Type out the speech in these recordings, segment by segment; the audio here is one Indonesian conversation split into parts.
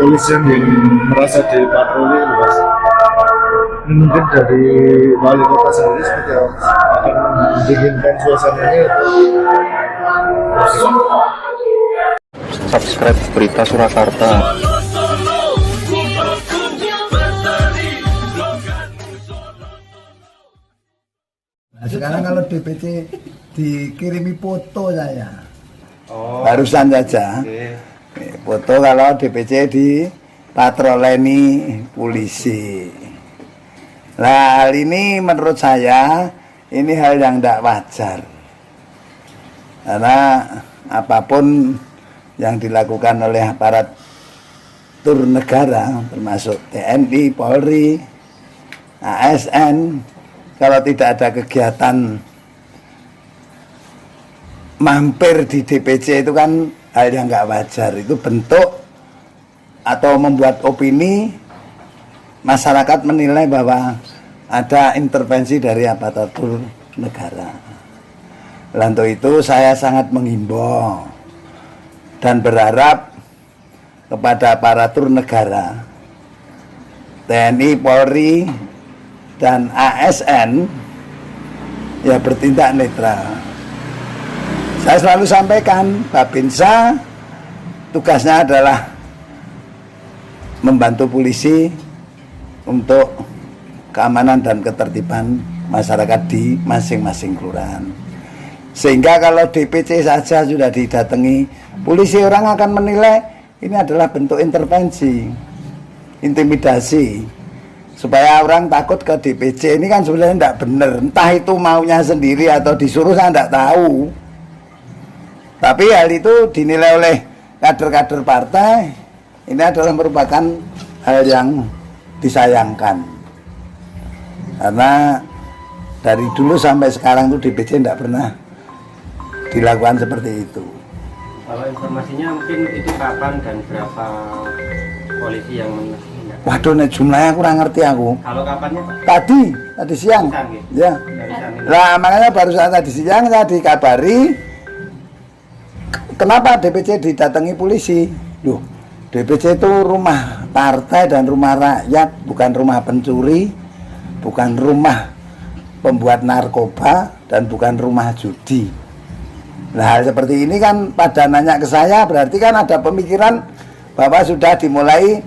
kepolisian yang merasa dipatroli itu Mas. Ini mungkin dari wali kota sendiri seperti apa? Akan mendinginkan suasananya atau subscribe Berita Surakarta. Nah, sekarang kalau DPC dikirimi foto saya. Barusan saja. Foto kalau DPC dipatroleni polisi. Nah, hal ini menurut saya ini hal yang tidak wajar. Karena apapun yang dilakukan oleh aparatur negara termasuk TNI, Polri, ASN, kalau tidak ada kegiatan mampir di DPC itu kan hal yang nggak wajar. Itu bentuk atau membuat opini masyarakat menilai bahwa ada intervensi dari aparatur negara. Untuk itu saya sangat menghimbau dan berharap kepada aparatur negara, TNI, Polri, dan ASN ya bertindak netral. Saya selalu sampaikan, Babinsa tugasnya adalah membantu polisi untuk keamanan dan ketertiban masyarakat di masing-masing kelurahan. Sehingga kalau DPC saja sudah didatangi polisi, orang akan menilai ini adalah bentuk intervensi, intimidasi, supaya orang takut ke DPC. Ini kan sebenarnya tidak benar, entah itu maunya sendiri atau disuruh, saya tidak tahu. Tapi hal itu dinilai oleh kader-kader partai, ini adalah merupakan hal yang disayangkan. Karena dari dulu sampai sekarang itu DPC tidak pernah dilakukan seperti itu. Kalau informasinya mungkin itu kapan dan berapa polisi yang menindak? Waduh, nek jumlahnya kurang ngerti aku. Kalau kapannya Pak? Tadi siang. Ya. Dari sana. Nah, makanya baru saat tadi siang saya dikabari kenapa DPC didatangi polisi. Loh, DPC itu rumah partai dan rumah rakyat, bukan rumah pencuri, bukan rumah pembuat narkoba, dan bukan rumah judi. Nah, hal seperti ini kan pada nanya ke saya berarti kan ada pemikiran bahwa sudah dimulai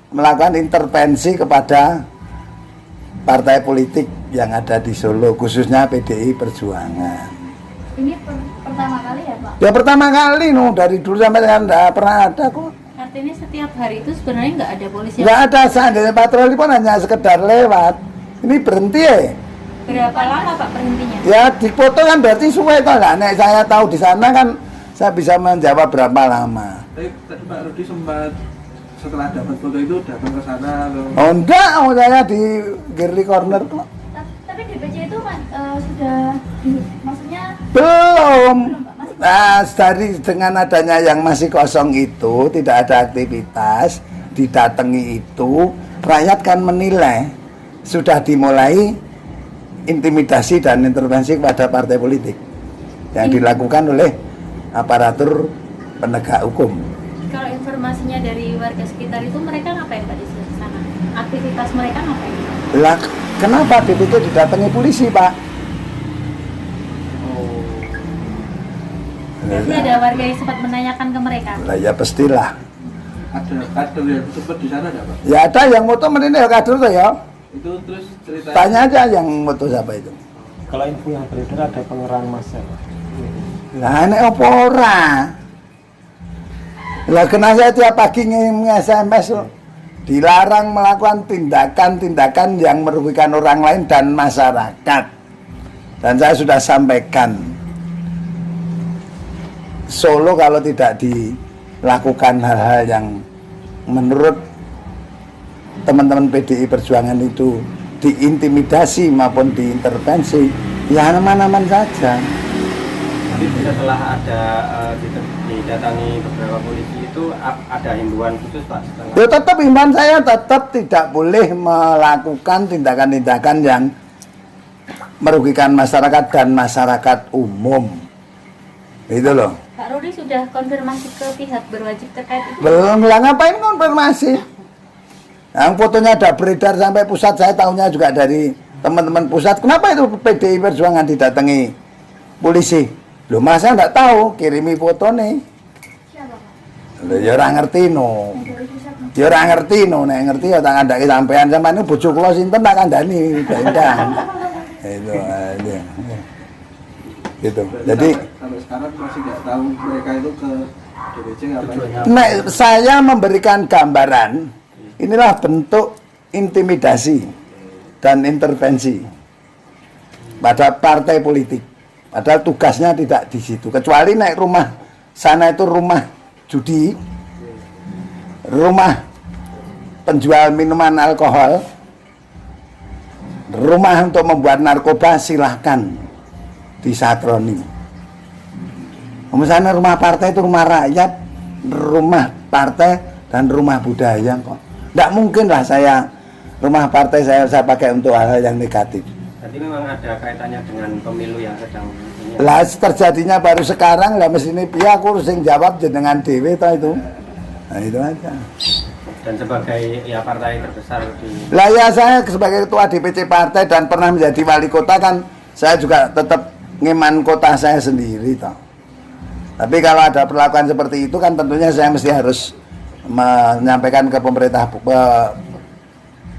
melakukan intervensi kepada partai politik yang ada di Solo, khususnya PDI Perjuangan. Ini pertama kali ya Pak? Ya pertama kali, dari dulu sampai sekarang tidak pernah ada kok. Artinya setiap hari itu sebenarnya nggak ada polisi? Nggak ada, seandainya patroli pun hanya sekedar lewat. Ini berhenti ya. Berapa lama Pak berhentinya? Ya di foto kan berarti suwe toh lah. Nek saya tahu di sana kan saya bisa menjawab berapa lama. Tapi tadi Pak Rudi sempat setelah dapat foto itu datang ke sana atau? Oh enggak, saya di kiri corner kok. Tapi DPC itu sudah maksudnya Belum. Pak? Masih Nah, dari dengan adanya yang masih kosong itu, tidak ada aktivitas, didatangi itu, rakyat kan menilai sudah dimulai intimidasi dan intervensi kepada partai politik yang dilakukan oleh aparatur penegak hukum. Kalau informasinya dari warga sekitar itu mereka ngapain Pak di sana? Aktivitas mereka ngapain? Lah, kenapa DPC didatangi polisi, Pak? Berarti ada warga yang sempat menanyakan ke mereka? Lah ya pastilah. Ada kader yang sempat di sana enggak Pak? Ya ada yang moto menilai kader tuh ya. Itu terus ceritanya. Tanya aja yang moto siapa itu. Kalau info yang beredar ada pengerahan massa. Lah nek opo ora? Lah kena saya tiap pagi nge-SMS loh. Dilarang melakukan tindakan-tindakan yang merugikan orang lain dan masyarakat. Dan saya sudah sampaikan, Solo kalau tidak dilakukan hal-hal yang menurut teman-teman PDI Perjuangan itu diintimidasi maupun diintervensi, ya aman-aman saja. Tapi setelah ada didatangi beberapa polisi itu ada himbauan khusus Pak? Ya tetap imbauan saya tetap tidak boleh melakukan tindakan-tindakan yang merugikan masyarakat dan masyarakat umum. Itu loh. Pak Rudi sudah konfirmasi ke pihak berwajib terkait itu? Belum lah, ngapain konfirmasi? Yang fotonya ada beredar sampai pusat, saya tahunya juga dari teman-teman pusat. Kenapa itu PDI Perjuangan didatangi polisi? Loh masa enggak tahu, kirimi foto nih. Loh ya orang ngerti no. Ya orang ngerti no, nek ngerti ya tak ngandaki sampean sampean bojo kula sinten tak kandhani bendang. Itu aja. Gitu. Jadi sampai sekarang masih nggak tahu mereka itu ke DPC ngapain. nek saya memberikan gambaran, inilah bentuk intimidasi dan intervensi pada partai politik. Padahal tugasnya tidak di situ. Kecuali naik rumah sana itu rumah judi, rumah penjual minuman alkohol, rumah untuk membuat narkoba, silahkan disatroni. Misalnya rumah partai itu rumah rakyat, rumah partai dan rumah budaya kok. Tidak mungkin lah saya rumah partai saya pakai untuk hal yang negatif. Berarti memang ada kaitannya dengan pemilu yang sedang ini. Lah terjadinya baru sekarang lah mesin ini aku sing jawab jenengan dewe toh itu. Nah itu aja. Dan sebagai ya partai terbesar di Lah ya saya sebagai ketua DPC partai dan pernah menjadi wali kota kan saya juga tetap ngeman kota saya sendiri toh. Tapi kalau ada perlakuan seperti itu kan tentunya saya mesti harus menyampaikan ke pemerintah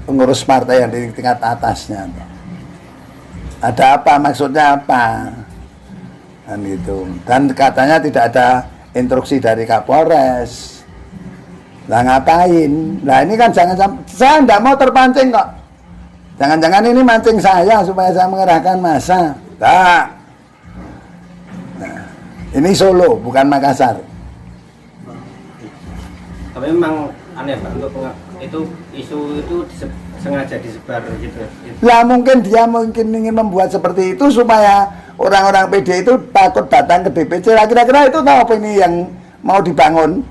pengurus partai yang di tingkat atasnya toh. Ada apa, maksudnya apa? Dan gitu. Dan katanya tidak ada instruksi dari Kapolres. Lah ngapain? Lah ini kan jangan, saya tidak mau terpancing kok. Jangan-jangan ini mancing saya supaya saya mengerahkan massa. Nah, ini Solo bukan Makassar. tapi memang aneh Pak untuk itu isu itu sengaja disebar gitu. Lah mungkin dia ingin membuat seperti itu supaya orang-orang PD itu takut datang ke DPC. Lah kira-kira itu tahu apa ini yang mau dibangun?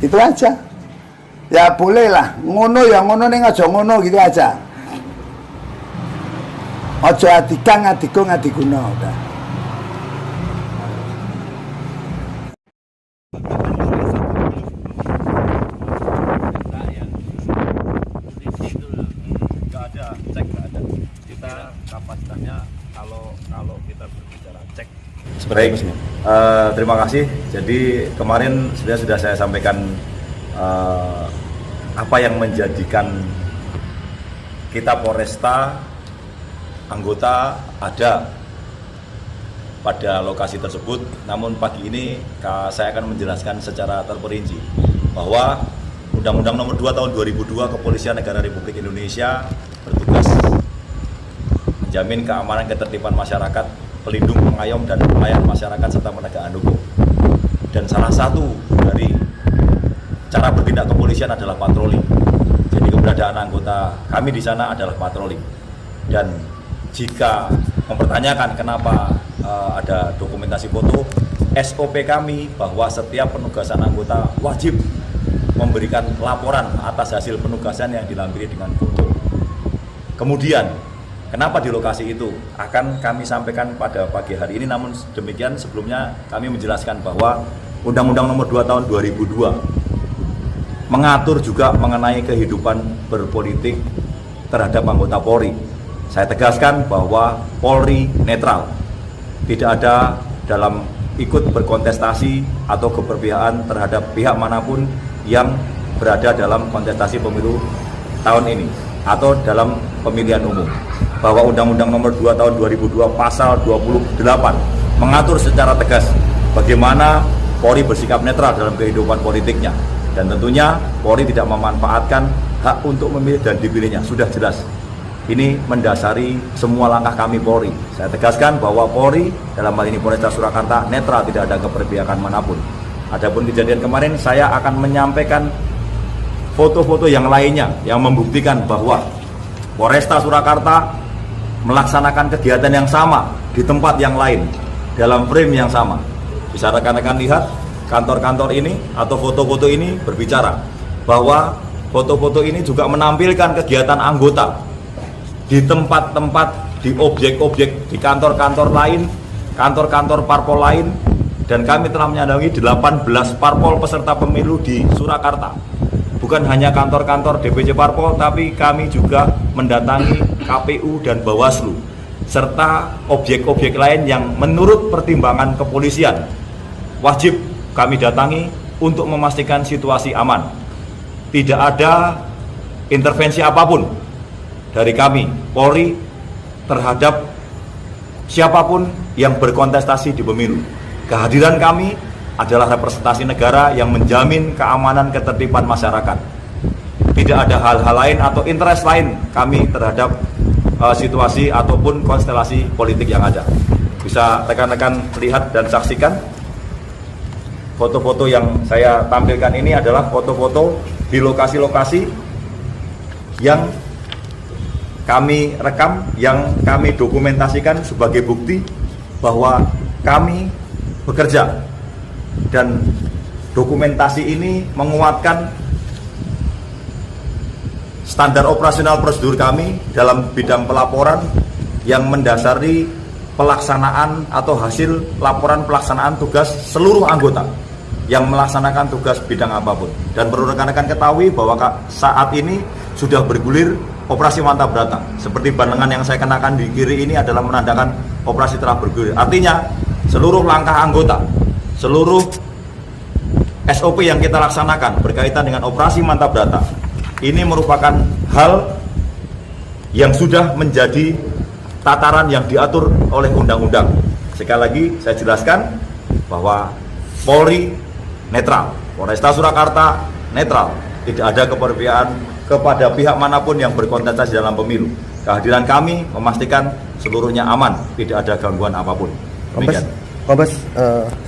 Itu aja. Ya boleh lah, ngono ya ngono ning aja ngono gitu aja. Aja adikang adigung adiguna udah. Baik, terima kasih. Jadi kemarin sudah saya sampaikan apa yang menjadikan kita Polresta anggota ada pada lokasi tersebut. Namun pagi ini saya akan menjelaskan secara terperinci bahwa Undang-Undang Nomor 2 Tahun 2002 Kepolisian Negara Republik Indonesia bertugas menjamin keamanan ketertiban masyarakat, pelindung, pengayom, dan pelayan masyarakat serta penegakan hukum. Dan salah satu dari cara bertindak kepolisian adalah patroli. Jadi keberadaan anggota kami di sana adalah patroli. Dan jika mempertanyakan kenapa ada dokumentasi foto, SOP kami bahwa setiap penugasan anggota wajib memberikan laporan atas hasil penugasan yang dilampiri dengan foto. Kemudian kenapa di lokasi itu akan kami sampaikan pada pagi hari ini, namun demikian sebelumnya kami menjelaskan bahwa Undang-Undang Nomor 2 Tahun 2002 mengatur juga mengenai kehidupan berpolitik terhadap anggota Polri. Saya tegaskan bahwa Polri netral, tidak ada dalam ikut berkontestasi atau keberpihakan terhadap pihak manapun yang berada dalam kontestasi pemilu tahun ini atau dalam pemilihan umum. Bahwa Undang-Undang Nomor 2 Tahun 2002 Pasal 28 mengatur secara tegas bagaimana Polri bersikap netral dalam kehidupan politiknya, dan tentunya Polri tidak memanfaatkan hak untuk memilih dan dipilihnya. Sudah jelas. Ini mendasari semua langkah kami Polri. Saya tegaskan bahwa Polri dalam hal ini Polresta Surakarta netral, tidak ada keberpihakan manapun. Adapun kejadian kemarin, saya akan menyampaikan foto-foto yang lainnya yang membuktikan bahwa Polresta Surakarta melaksanakan kegiatan yang sama di tempat yang lain dalam frame yang sama. Bisa rekan-rekan lihat kantor-kantor ini atau foto-foto ini berbicara bahwa foto-foto ini juga menampilkan kegiatan anggota di tempat-tempat, di objek-objek, di kantor-kantor lain, kantor-kantor parpol lain dan kami telah mendatangi 18 parpol peserta pemilu di Surakarta. Bukan hanya kantor-kantor DPC Parpol, tapi kami juga mendatangi KPU dan Bawaslu, serta objek-objek lain yang menurut pertimbangan kepolisian wajib kami datangi untuk memastikan situasi aman. Tidak ada intervensi apapun dari kami, Polri, terhadap siapapun yang berkontestasi di pemilu. Kehadiran kami adalah representasi negara yang menjamin keamanan ketertiban masyarakat. Tidak ada hal-hal lain atau interest lain kami terhadap situasi ataupun konstelasi politik yang ada. Bisa rekan-rekan lihat dan saksikan foto-foto yang saya tampilkan ini adalah foto-foto di lokasi-lokasi yang kami rekam, yang kami dokumentasikan sebagai bukti bahwa kami bekerja. Dan dokumentasi ini menguatkan standar operasional prosedur kami dalam bidang pelaporan yang mendasari pelaksanaan atau hasil laporan pelaksanaan tugas seluruh anggota yang melaksanakan tugas bidang apapun. Dan perlu rekan-rekan ketahui bahwa saat ini sudah bergulir operasi mantap datang. Seperti barengan yang saya kenakan di kiri ini adalah menandakan operasi telah bergulir. Artinya seluruh langkah anggota, seluruh SOP yang kita laksanakan berkaitan dengan operasi mantap data ini merupakan hal yang sudah menjadi tataran yang diatur oleh undang-undang. Sekali lagi saya jelaskan bahwa Polri netral, Polresta Surakarta netral, tidak ada keberpihakan kepada pihak manapun yang berkontestasi dalam pemilu. Kehadiran kami memastikan seluruhnya aman, tidak ada gangguan apapun. Demikian. Kombes,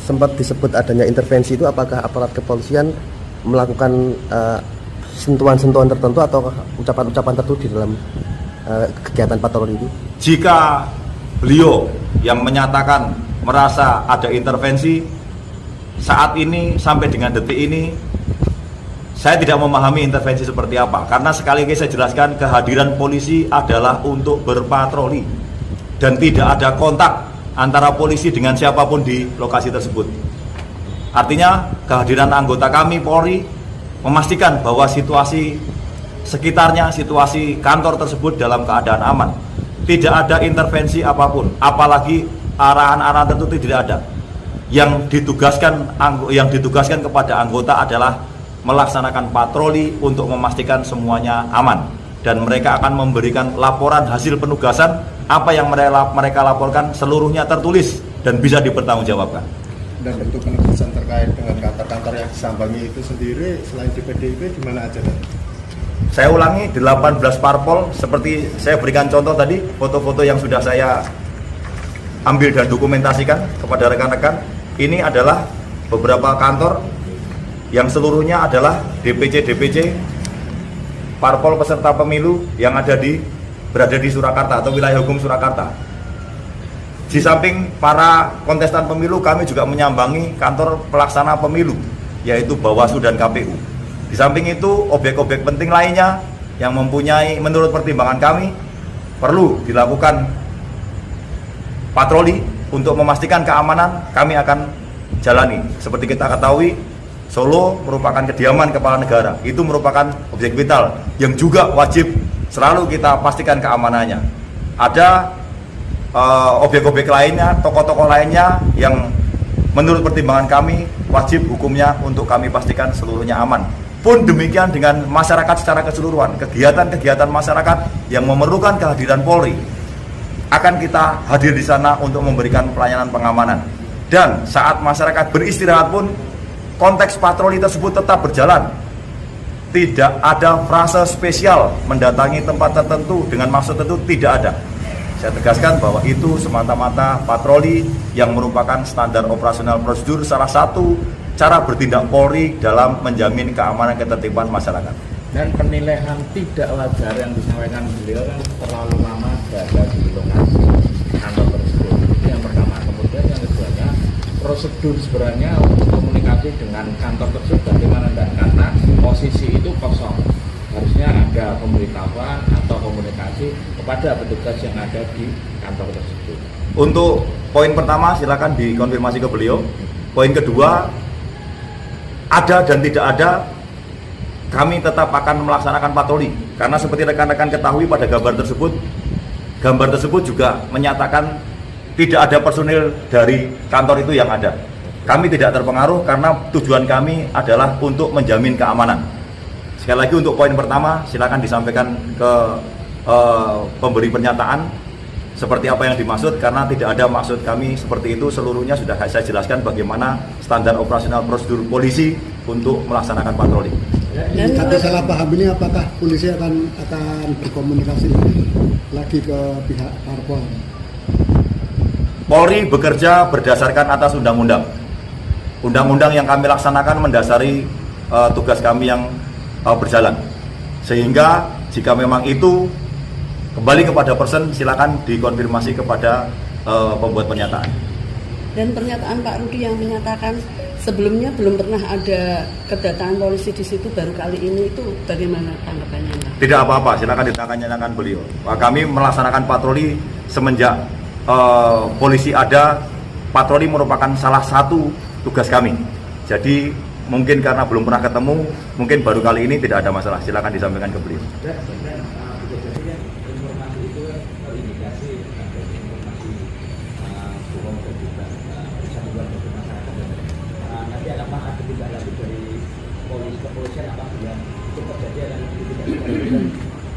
sempat disebut adanya intervensi itu, apakah aparat kepolisian melakukan sentuhan-sentuhan tertentu atau ucapan-ucapan tertentu di dalam kegiatan patroli itu? Jika beliau yang menyatakan merasa ada intervensi saat ini sampai dengan detik ini, saya tidak memahami intervensi seperti apa, karena sekali lagi saya jelaskan kehadiran polisi adalah untuk berpatroli dan tidak ada kontak antara polisi dengan siapapun di lokasi tersebut. Artinya kehadiran anggota kami Polri memastikan bahwa situasi sekitarnya, situasi kantor tersebut dalam keadaan aman. Tidak ada intervensi apapun, apalagi arahan-arahan tertentu tidak ada. Yang ditugaskan kepada anggota adalah melaksanakan patroli untuk memastikan semuanya aman, dan mereka akan memberikan laporan hasil penugasan. Apa yang mereka laporkan seluruhnya tertulis dan bisa dipertanggungjawabkan. Dan bentuk penugasan terkait dengan kantor-kantor yang disambangi itu sendiri selain di PDIP di mana aja? Saya ulangi, 18 parpol seperti saya berikan contoh tadi, foto-foto yang sudah saya ambil dan dokumentasikan kepada rekan-rekan. Ini adalah beberapa kantor yang seluruhnya adalah DPC parpol peserta pemilu yang berada di Surakarta atau wilayah hukum Surakarta. Di samping para kontestan pemilu, kami juga menyambangi kantor pelaksana pemilu, yaitu Bawaslu dan KPU. Di samping itu, objek-objek penting lainnya yang mempunyai, menurut pertimbangan kami, perlu dilakukan patroli untuk memastikan keamanan, kami akan jalani. Seperti kita ketahui, Solo merupakan kediaman kepala negara, itu merupakan objek vital yang juga wajib selalu kita pastikan keamanannya. Ada objek-objek lainnya, tokoh-tokoh lainnya yang menurut pertimbangan kami wajib hukumnya untuk kami pastikan seluruhnya aman. Pun demikian dengan masyarakat secara keseluruhan, kegiatan-kegiatan masyarakat yang memerlukan kehadiran Polri akan kita hadir di sana untuk memberikan pelayanan pengamanan. Dan saat masyarakat beristirahat pun konteks patroli tersebut tetap berjalan. Tidak ada frase spesial mendatangi tempat tertentu dengan maksud tertentu, tidak ada. Saya tegaskan bahwa itu semata-mata patroli yang merupakan standar operasional prosedur, salah satu cara bertindak Polri dalam menjamin keamanan ketertiban masyarakat. Dan penilaian tidak wajar yang disampaikan beliau kan terlalu lama berada di lokasi kantor tersebut. Itu yang pertama. Kemudian yang keduanya, prosedur sebenarnya untuk komunikasi dengan kantor tersebut bagaimana, dan karena posisi itu kosong, harusnya ada pemberitahuan atau komunikasi kepada petugas yang ada di kantor tersebut. Untuk poin pertama silakan dikonfirmasi ke beliau. Poin kedua, ada dan tidak ada, kami tetap akan melaksanakan patroli. Karena seperti rekan-rekan ketahui pada gambar tersebut juga menyatakan tidak ada personil dari kantor itu yang ada. Kami tidak terpengaruh karena tujuan kami adalah untuk menjamin keamanan. Sekali lagi untuk poin pertama, silakan disampaikan ke pemberi pernyataan seperti apa yang dimaksud, karena tidak ada maksud kami seperti itu. Seluruhnya sudah saya jelaskan bagaimana standar operasional prosedur polisi untuk melaksanakan patroli. Dan kata salah paham ini, apakah polisi akan berkomunikasi lagi ke pihak parpol? Polri bekerja berdasarkan atas undang-undang. Undang-undang yang kami laksanakan mendasari tugas kami yang berjalan. Sehingga jika memang itu kembali kepada person, silakan dikonfirmasi kepada pembuat pernyataan. Dan pernyataan Pak Rudi yang menyatakan sebelumnya belum pernah ada kedatangan polisi di situ, baru kali ini, itu bagaimana tanggapannya, Pak? Tidak apa-apa, silakan ditanyakan beliau. Kami melaksanakan patroli semenjak polisi ada. Patroli merupakan salah satu tugas kami. Jadi mungkin karena belum pernah ketemu, mungkin baru kali ini, tidak ada masalah. Silakan disampaikan ke beliau.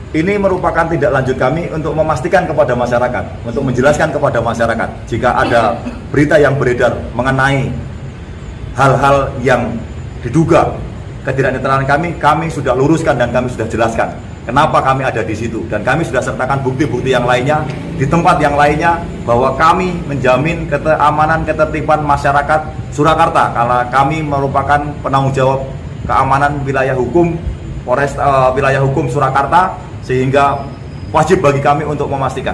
Ini merupakan tindak lanjut kami untuk memastikan kepada masyarakat, untuk menjelaskan kepada masyarakat jika ada berita yang beredar mengenai hal-hal yang diduga ketidaknetralan kami sudah luruskan dan kami sudah jelaskan kenapa kami ada di situ, dan kami sudah sertakan bukti-bukti yang lainnya di tempat yang lainnya bahwa kami menjamin keamanan ketertiban masyarakat Surakarta karena kami merupakan penanggung jawab keamanan wilayah hukum Polres wilayah hukum Surakarta, sehingga wajib bagi kami untuk memastikan.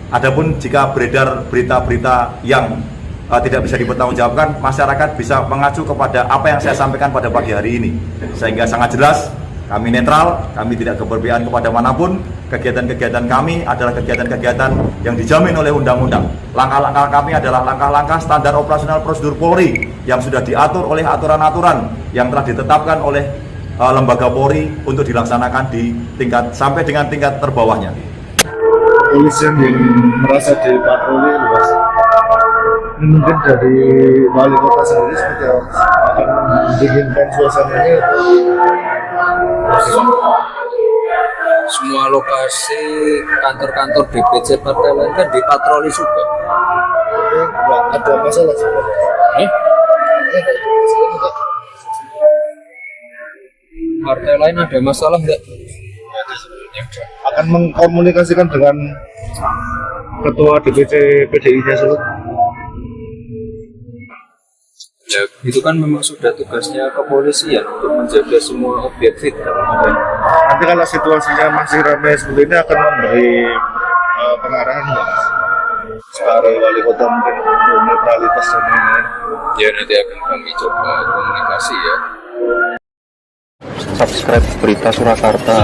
Adapun jika beredar berita-berita yang tidak bisa dipertanggungjawabkan, masyarakat bisa mengacu kepada apa yang saya sampaikan pada pagi hari ini, sehingga sangat jelas kami netral, kami tidak keberpihakan kepada manapun. Kegiatan-kegiatan kami adalah kegiatan-kegiatan yang dijamin oleh undang-undang. Langkah-langkah kami adalah langkah-langkah standar operasional prosedur Polri yang sudah diatur oleh aturan-aturan yang telah ditetapkan oleh lembaga Polri untuk dilaksanakan di tingkat sampai dengan tingkat terbawahnya. Kepolisian yang merasa dipatroli luas. Mungkin dari wali kota sendiri seperti akan mendinginkan suasananya. Semua lokasi kantor-kantor DPC partai lain kan dipatroli juga. Ada masalah sebenarnya. Partai lain ada masalah enggak? Akan mengkomunikasikan dengan ketua DPC PDI-nya Solo. Ya, itu kan memang sudah tugasnya kepolisian untuk menjaga semua objek vital. Nanti kalau situasinya masih ramai seperti ini akan memberi pengarahan ya, sebagai wali kota mungkin untuk netralitas dan ini. Ya, nanti akan kami coba komunikasi ya. Subscribe Berita Surakarta.